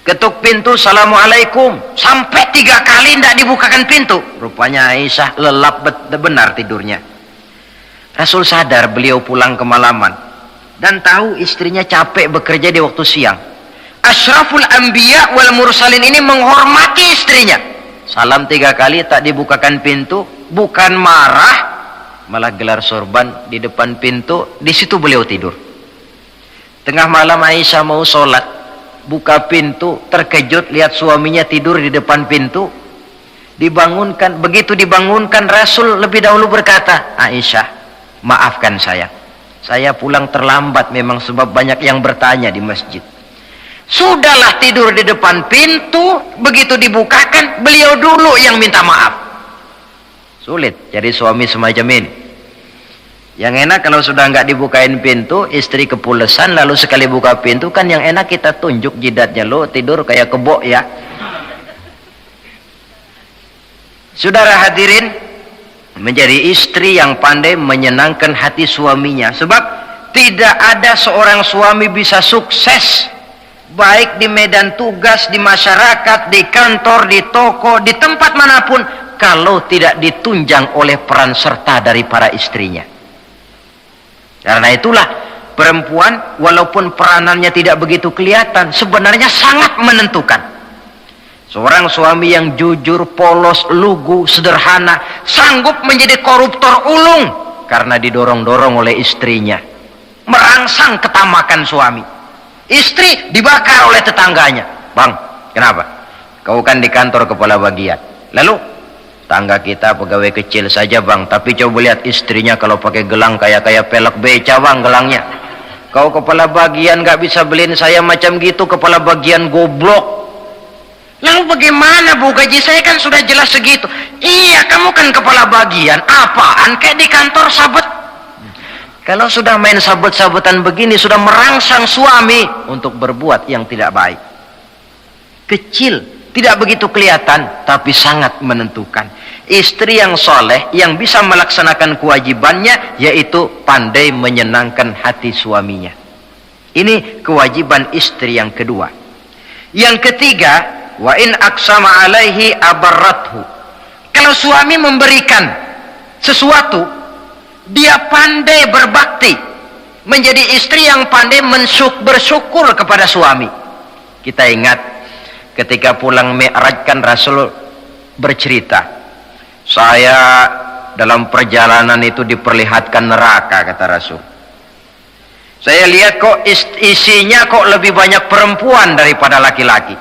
Ketuk pintu, assalamualaikum, sampai 3 kali tidak dibukakan pintu. Rupanya Aisyah lelap benar tidurnya. Rasul sadar beliau pulang kemalaman dan tahu istrinya capek bekerja di waktu siang. Asyraful anbiya wal mursalin ini menghormati istrinya. Salam 3 kali tak dibukakan pintu, bukan marah, malah gelar sorban di depan pintu. Di situ beliau tidur. Tengah malam Aisyah mau sholat, buka pintu, terkejut lihat suaminya tidur di depan pintu. Dibangunkan, begitu dibangunkan Rasul lebih dahulu berkata, Aisyah, maafkan saya pulang terlambat memang sebab banyak yang bertanya di masjid. Sudahlah tidur di depan pintu, begitu dibukakan beliau dulu yang minta maaf. Sulit jadi suami semacam ini. Yang enak kalau sudah nggak dibukain pintu, istri kepulesan, lalu sekali buka pintu kan yang enak kita tunjuk jidatnya, lo tidur kayak kebo ya. Saudara hadirin, menjadi istri yang pandai menyenangkan hati suaminya, sebab tidak ada seorang suami bisa sukses baik di medan tugas, di masyarakat, di kantor, di toko, di tempat manapun kalau tidak ditunjang oleh peran serta dari para istrinya. Karena itulah perempuan walaupun peranannya tidak begitu kelihatan, sebenarnya sangat menentukan. Seorang suami yang jujur, polos, lugu, sederhana, sanggup menjadi koruptor ulung karena didorong-dorong oleh istrinya, merangsang ketamakan suami. Istri dibakar oleh tetangganya. Bang, kenapa? Kau kan di kantor kepala bagian. Lalu tangga kita pegawai kecil saja bang, tapi coba lihat istrinya kalau pakai gelang kayak pelek beca bang gelangnya. Kau kepala bagian gak bisa beliin saya macam gitu, kepala bagian goblok. Lalu bagaimana bu, gaji saya kan sudah jelas segitu. Iya, kamu kan kepala bagian, apaan kayak di kantor sabet. Kalau sudah main sabut-sabutan begini, sudah merangsang suami untuk berbuat yang tidak baik. Kecil, tidak begitu kelihatan, tapi sangat menentukan. Istri yang soleh, yang bisa melaksanakan kewajibannya, yaitu pandai menyenangkan hati suaminya. Ini kewajiban istri yang kedua. Yang ketiga, wa in aqsama alaihi abarrathu. Kalau suami memberikan sesuatu, dia pandai berbakti, menjadi istri yang pandai bersyukur kepada suami. Kita ingat ketika pulang Mi'raj kan Rasul bercerita, saya dalam perjalanan itu diperlihatkan neraka, kata Rasul. Saya lihat kok isinya kok lebih banyak perempuan daripada laki-laki.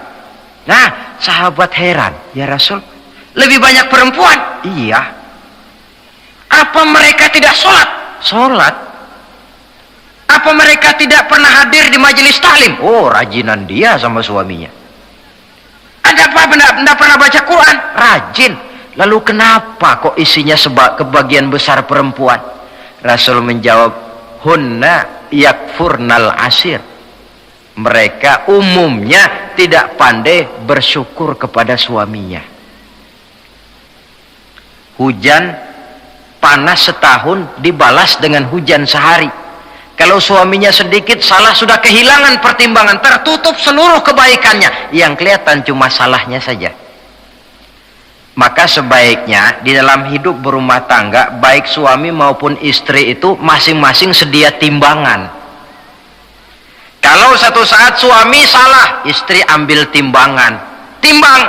Nah, sahabat heran, ya Rasul, lebih banyak perempuan? Iya. Apa mereka tidak sholat? Sholat. Apa mereka tidak pernah hadir di majelis taklim? Oh, rajinan dia sama suaminya. Ada apa? Tidak pernah baca Quran? Rajin. Lalu kenapa kok isinya kebagian besar perempuan? Rasul menjawab, hunna yakfurnal asir. Mereka umumnya tidak pandai bersyukur kepada suaminya. Hujan panas setahun dibalas dengan hujan sehari. Kalau suaminya sedikit salah, sudah kehilangan pertimbangan, tertutup seluruh kebaikannya, yang kelihatan cuma salahnya saja. Maka sebaiknya di dalam hidup berumah tangga, baik suami maupun istri itu masing-masing sedia timbangan. Kalau satu saat suami salah, istri ambil timbangan. Timbang,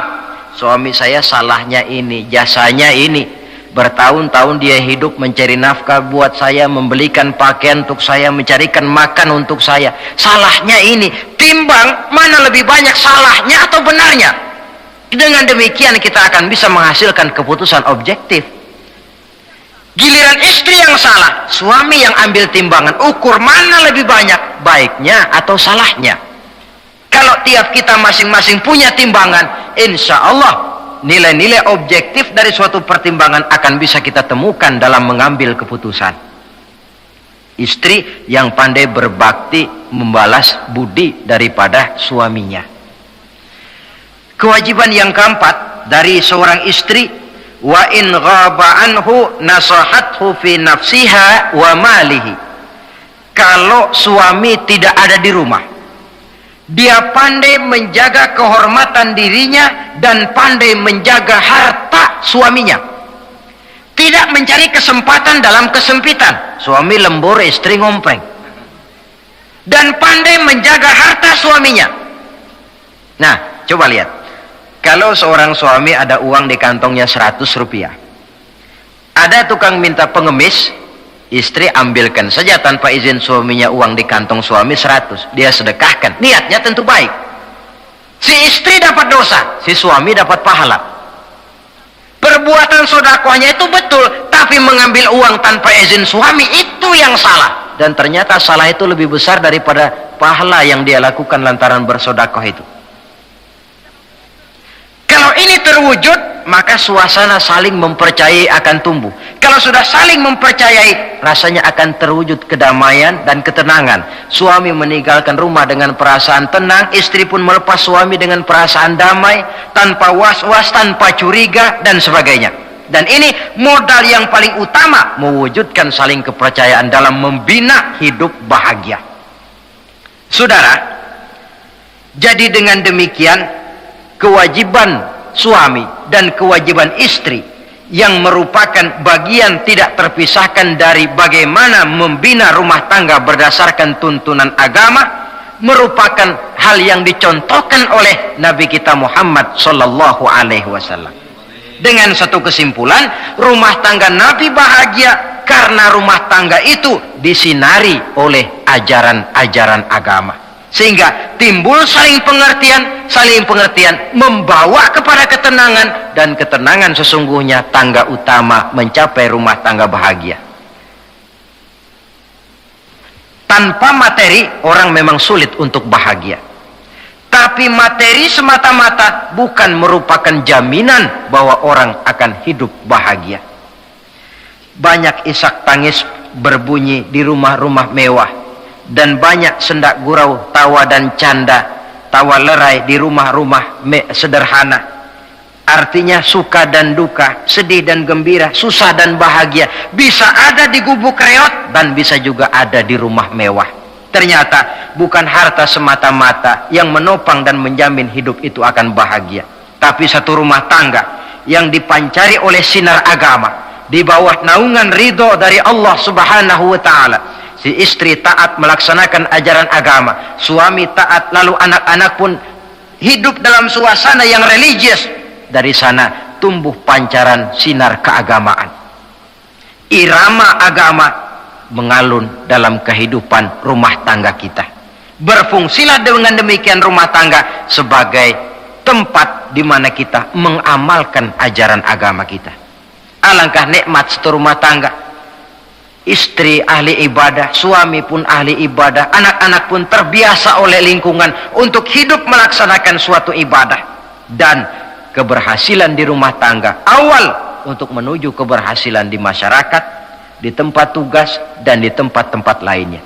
suami saya salahnya ini, jasanya ini. Bertahun-tahun dia hidup mencari nafkah buat saya, membelikan pakaian untuk saya, mencarikan makan untuk saya. Salahnya ini. Timbang, mana lebih banyak salahnya atau benarnya? Dengan demikian kita akan bisa menghasilkan keputusan objektif. Giliran istri yang salah, suami yang ambil timbangan, ukur mana lebih banyak, baiknya atau salahnya. Kalau tiap kita masing-masing punya timbangan, insya Allah nilai-nilai objektif dari suatu pertimbangan akan bisa kita temukan dalam mengambil keputusan. Istri yang pandai berbakti membalas budi daripada suaminya. Kewajiban yang keempat dari seorang istri, wa in ghaba anhu nasahathu fi nafsiha wa malihi. Kalau suami tidak ada di rumah, dia pandai menjaga kehormatan dirinya dan pandai menjaga harta suaminya. Tidak mencari kesempatan dalam kesempitan. Suami lembur, istri ngompreng. Dan pandai menjaga harta suaminya. Nah, coba lihat. Kalau seorang suami ada uang di kantongnya 100 rupiah. Ada tukang minta pengemis, istri ambilkan saja tanpa izin suaminya uang di kantong suami 100. Dia sedekahkan. Niatnya tentu baik. Si istri dapat dosa, si suami dapat pahala. Perbuatan sedekahnya itu betul, tapi mengambil uang tanpa izin suami itu yang salah. Dan ternyata salah itu lebih besar daripada pahala yang dia lakukan lantaran bersedekah itu. Kalau ini terwujud, maka suasana saling mempercayai akan tumbuh. Kalau sudah saling mempercayai, rasanya akan terwujud kedamaian dan ketenangan. Suami meninggalkan rumah dengan perasaan tenang, istri pun melepas suami dengan perasaan damai, tanpa was-was, tanpa curiga, dan sebagainya. Dan ini modal yang paling utama mewujudkan saling kepercayaan dalam membina hidup bahagia. Saudara, jadi dengan demikian, kewajiban suami dan kewajiban istri yang merupakan bagian tidak terpisahkan dari bagaimana membina rumah tangga berdasarkan tuntunan agama, merupakan hal yang dicontohkan oleh Nabi kita Muhammad sallallahu alaihi wasallam. Dengan satu kesimpulan, rumah tangga Nabi bahagia karena rumah tangga itu disinari oleh ajaran-ajaran agama. Sehingga timbul saling pengertian membawa kepada ketenangan, dan ketenangan sesungguhnya tangga utama mencapai rumah tangga bahagia. Tanpa materi orang memang sulit untuk bahagia, tapi materi semata-mata bukan merupakan jaminan bahwa orang akan hidup bahagia. Banyak isak tangis berbunyi di rumah-rumah mewah, dan banyak sendak gurau, tawa dan canda, tawa lerai di rumah-rumah sederhana. Artinya suka dan duka, sedih dan gembira, susah dan bahagia bisa ada di gubuk reot dan bisa juga ada di rumah mewah. Ternyata bukan harta semata-mata yang menopang dan menjamin hidup itu akan bahagia, tapi satu rumah tangga yang dipancari oleh sinar agama di bawah naungan ridho dari Allah Subhanahu wa taala. Si istri taat melaksanakan ajaran agama, suami taat, lalu anak-anak pun hidup dalam suasana yang religius. Dari sana tumbuh pancaran sinar keagamaan. Irama agama mengalun dalam kehidupan rumah tangga kita. Berfungsilah dengan demikian rumah tangga sebagai tempat di mana kita mengamalkan ajaran agama kita. Alangkah nikmat satu rumah tangga. Istri ahli ibadah, suami pun ahli ibadah, anak-anak pun terbiasa oleh lingkungan untuk hidup melaksanakan suatu ibadah. Dan keberhasilan di rumah tangga awal untuk menuju keberhasilan di masyarakat, di tempat tugas, dan di tempat-tempat lainnya.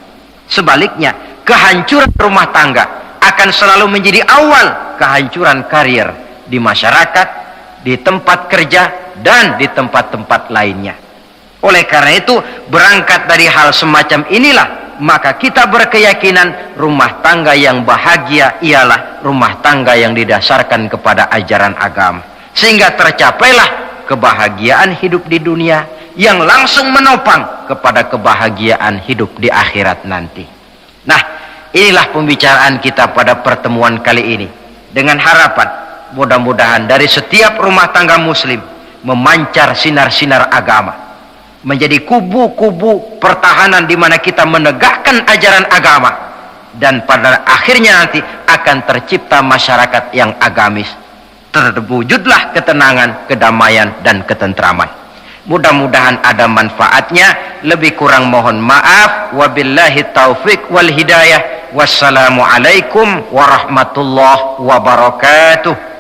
Sebaliknya, kehancuran rumah tangga akan selalu menjadi awal kehancuran karier di masyarakat, di tempat kerja, dan di tempat-tempat lainnya. Oleh karena itu, berangkat dari hal semacam inilah, maka kita berkeyakinan rumah tangga yang bahagia ialah rumah tangga yang didasarkan kepada ajaran agama. Sehingga tercapailah kebahagiaan hidup di dunia yang langsung menopang kepada kebahagiaan hidup di akhirat nanti. Nah, inilah pembicaraan kita pada pertemuan kali ini. Dengan harapan, mudah-mudahan dari setiap rumah tangga muslim memancar sinar-sinar agama, menjadi kubu-kubu pertahanan di mana kita menegakkan ajaran agama, dan pada akhirnya nanti akan tercipta masyarakat yang agamis. Terwujudlah ketenangan, kedamaian, dan ketentraman. Mudah-mudahan ada manfaatnya. Lebih kurang mohon maaf. Wabillahi taufik wal hidayah. Wassalamualaikum warahmatullahi wabarakatuh.